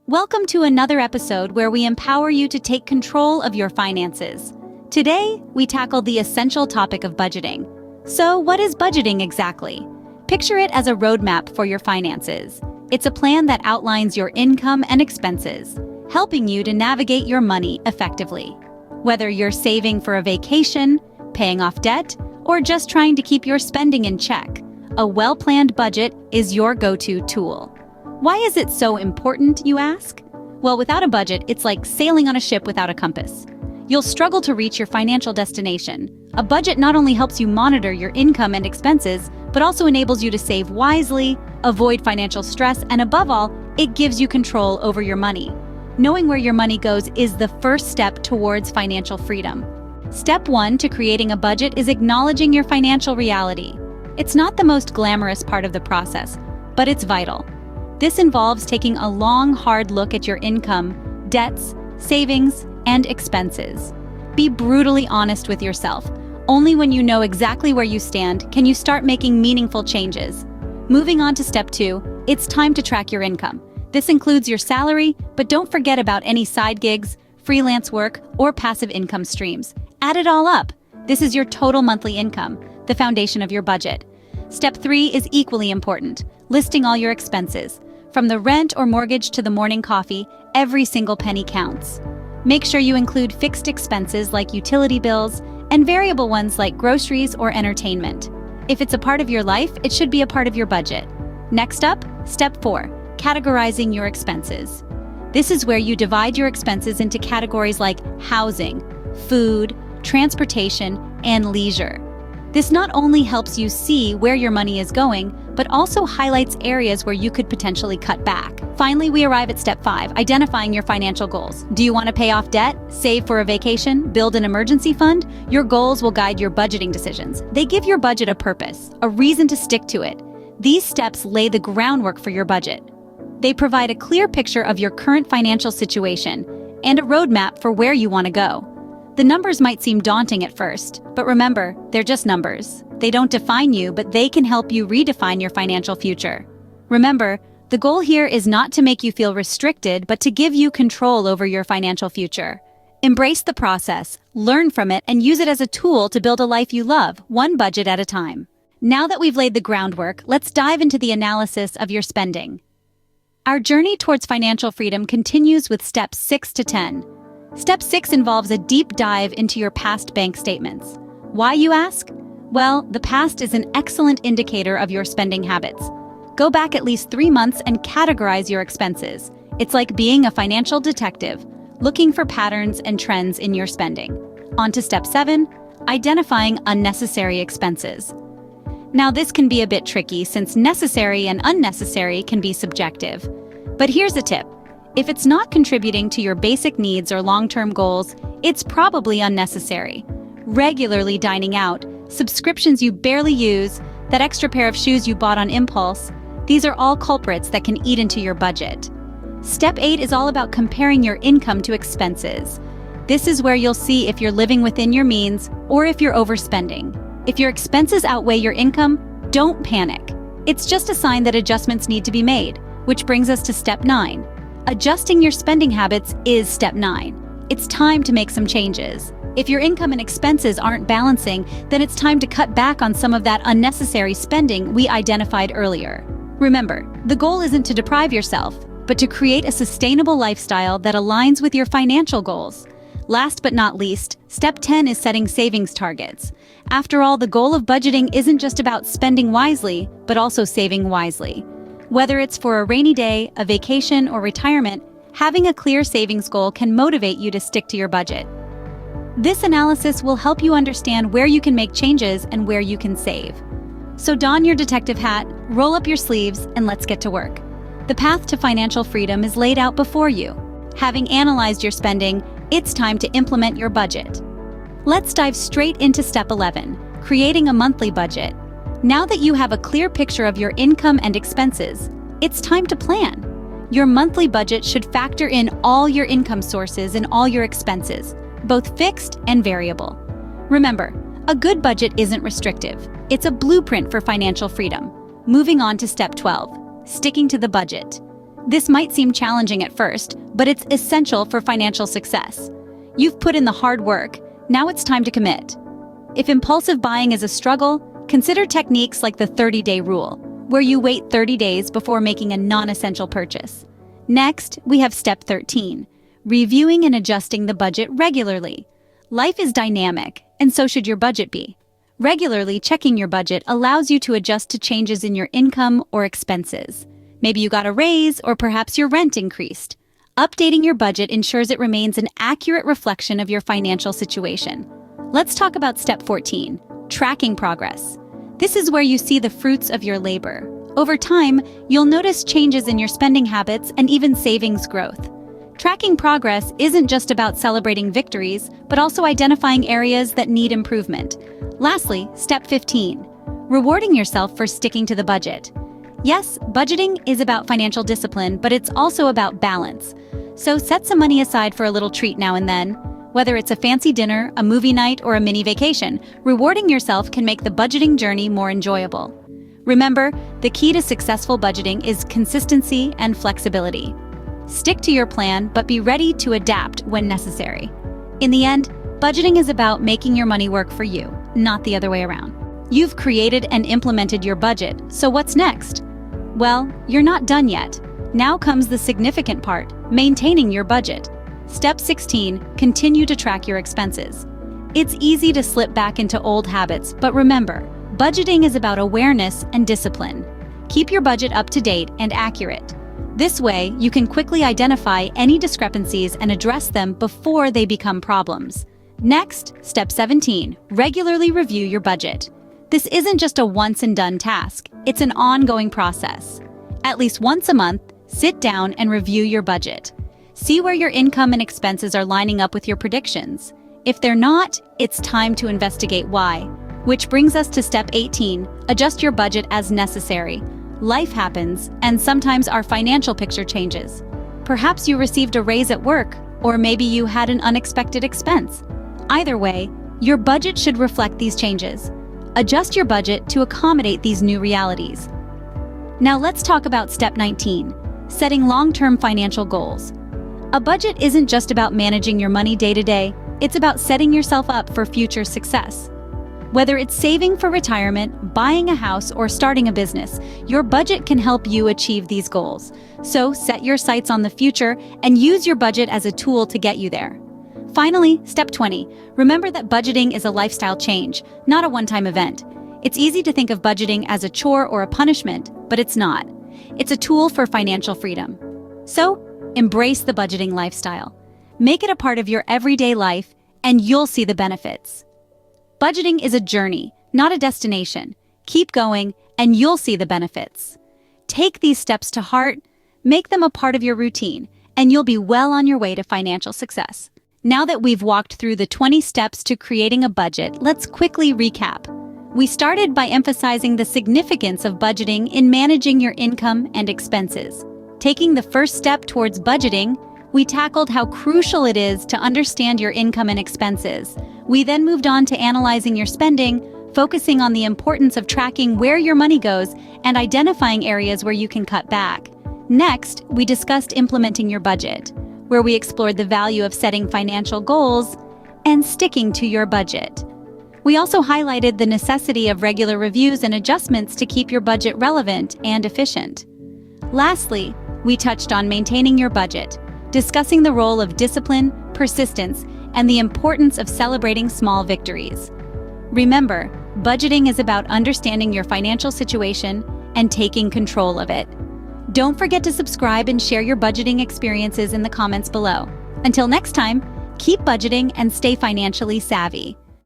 Welcome to another episode where we empower you to take control of your finances. Today, we tackle the essential topic of budgeting. So, what is budgeting exactly? Picture it as a roadmap for your finances. It's a plan that outlines your income and expenses, helping you to navigate your money effectively. Whether you're saving for a vacation, paying off debt, or just trying to keep your spending in check, a well-planned budget is your go-to tool. Why is it so important, you ask? Well, without a budget, it's like sailing on a ship without a compass. You'll struggle to reach your financial destination. A budget not only helps you monitor your income and expenses, but also enables you to save wisely, avoid financial stress, and above all, it gives you control over your money. Knowing where your money goes is the first step towards financial freedom. Step 1 to creating a budget is acknowledging your financial reality. It's not the most glamorous part of the process, but it's vital. This involves taking a long, hard look at your income, debts, savings, and expenses. Be brutally honest with yourself. Only when you know exactly where you stand can you start making meaningful changes. Moving on to step 2, it's time to track your income. This includes your salary, but don't forget about any side gigs, freelance work, or passive income streams. Add it all up. This is your total monthly income, the foundation of your budget. Step 3 is equally important, listing all your expenses. From the rent or mortgage to the morning coffee, every single penny counts. Make sure you include fixed expenses like utility bills and variable ones like groceries or entertainment. If it's a part of your life, it should be a part of your budget. Next up, step 4, categorizing your expenses. This is where you divide your expenses into categories like housing, food, transportation, and leisure. This not only helps you see where your money is going, but also highlights areas where you could potentially cut back. Finally, we arrive at step 5, identifying your financial goals. Do you want to pay off debt, save for a vacation, build an emergency fund? Your goals will guide your budgeting decisions. They give your budget a purpose, a reason to stick to it. These steps lay the groundwork for your budget. They provide a clear picture of your current financial situation and a roadmap for where you want to go. The numbers might seem daunting at first, but remember, they're just numbers. They don't define you, but they can help you redefine your financial future. Remember, the goal here is not to make you feel restricted, but to give you control over your financial future. Embrace the process, learn from it, and use it as a tool to build a life you love, one budget at a time. Now that we've laid the groundwork, let's dive into the analysis of your spending. Our journey towards financial freedom continues with steps 6 to 10. Step 6 involves a deep dive into your past bank statements. Why, you ask? Well, the past is an excellent indicator of your spending habits. Go back at least 3 months and categorize your expenses. It's like being a financial detective, looking for patterns and trends in your spending. On to step 7, identifying unnecessary expenses. Now, this can be a bit tricky since necessary and unnecessary can be subjective. But here's a tip. If it's not contributing to your basic needs or long-term goals, it's probably unnecessary. Regularly dining out, subscriptions you barely use, that extra pair of shoes you bought on impulse, these are all culprits that can eat into your budget. Step 8 is all about comparing your income to expenses. This is where you'll see if you're living within your means or if you're overspending. If your expenses outweigh your income, don't panic. It's just a sign that adjustments need to be made, which brings us to step 9. Adjusting your spending habits is step 9. It's time to make some changes. If your income and expenses aren't balancing, then it's time to cut back on some of that unnecessary spending we identified earlier. Remember, the goal isn't to deprive yourself, but to create a sustainable lifestyle that aligns with your financial goals. Last but not least, step 10 is setting savings targets. After all, the goal of budgeting isn't just about spending wisely, but also saving wisely. Whether it's for a rainy day, a vacation, or retirement, having a clear savings goal can motivate you to stick to your budget. This analysis will help you understand where you can make changes and where you can save. So don your detective hat, roll up your sleeves, and let's get to work. The path to financial freedom is laid out before you. Having analyzed your spending, it's time to implement your budget. Let's dive straight into step 11, creating a monthly budget. Now that you have a clear picture of your income and expenses, it's time to plan. Your monthly budget should factor in all your income sources and all your expenses, both fixed and variable. Remember, a good budget isn't restrictive. It's a blueprint for financial freedom. Moving on to step 12, sticking to the budget. This might seem challenging at first, but it's essential for financial success. You've put in the hard work, now it's time to commit. If impulsive buying is a struggle, consider techniques like the 30-day rule, where you wait 30 days before making a non-essential purchase. Next, we have step 13, reviewing and adjusting the budget regularly. Life is dynamic, and so should your budget be. Regularly checking your budget allows you to adjust to changes in your income or expenses. Maybe you got a raise, or perhaps your rent increased. Updating your budget ensures it remains an accurate reflection of your financial situation. Let's talk about step 14, tracking progress. This is where you see the fruits of your labor. Over time, you'll notice changes in your spending habits and even savings growth. Tracking progress isn't just about celebrating victories, but also identifying areas that need improvement. Lastly, step 15, rewarding yourself for sticking to the budget. Yes, budgeting is about financial discipline, but it's also about balance. So set some money aside for a little treat now and then. Whether it's a fancy dinner, a movie night, or a mini vacation, rewarding yourself can make the budgeting journey more enjoyable. Remember, the key to successful budgeting is consistency and flexibility. Stick to your plan, but be ready to adapt when necessary. In the end, budgeting is about making your money work for you, not the other way around. You've created and implemented your budget, so what's next? Well, you're not done yet. Now comes the significant part, maintaining your budget. Step 16, continue to track your expenses. It's easy to slip back into old habits, but remember, budgeting is about awareness and discipline. Keep your budget up to date and accurate. This way, you can quickly identify any discrepancies and address them before they become problems. Next, step 17, regularly review your budget. This isn't just a once-and-done task, it's an ongoing process. At least once a month, sit down and review your budget. See where your income and expenses are lining up with your predictions. If they're not, it's time to investigate why. Which brings us to step 18, adjust your budget as necessary. Life happens, and sometimes our financial picture changes. Perhaps you received a raise at work, or maybe you had an unexpected expense. Either way, your budget should reflect these changes. Adjust your budget to accommodate these new realities. Now let's talk about step 19, setting long-term financial goals. A budget isn't just about managing your money day to day, it's about setting yourself up for future success. Whether it's saving for retirement, buying a house, or starting a business, your budget can help you achieve these goals. So set your sights on the future and use your budget as a tool to get you there. Finally, step 20, remember that budgeting is a lifestyle change, not a one-time event. It's easy to think of budgeting as a chore or a punishment, but it's not. It's a tool for financial freedom. So, embrace the budgeting lifestyle. Make it a part of your everyday life, and you'll see the benefits. Budgeting is a journey, not a destination. Keep going, and you'll see the benefits. Take these steps to heart, make them a part of your routine, and you'll be well on your way to financial success. Now that we've walked through the 20 steps to creating a budget, let's quickly recap. We started by emphasizing the significance of budgeting in managing your income and expenses. Taking the first step towards budgeting, we tackled how crucial it is to understand your income and expenses. We then moved on to analyzing your spending, focusing on the importance of tracking where your money goes and identifying areas where you can cut back. Next, we discussed implementing your budget, where we explored the value of setting financial goals and sticking to your budget. We also highlighted the necessity of regular reviews and adjustments to keep your budget relevant and efficient. Lastly, we touched on maintaining your budget, discussing the role of discipline, persistence, and the importance of celebrating small victories. Remember, budgeting is about understanding your financial situation and taking control of it. Don't forget to subscribe and share your budgeting experiences in the comments below. Until next time, keep budgeting and stay financially savvy.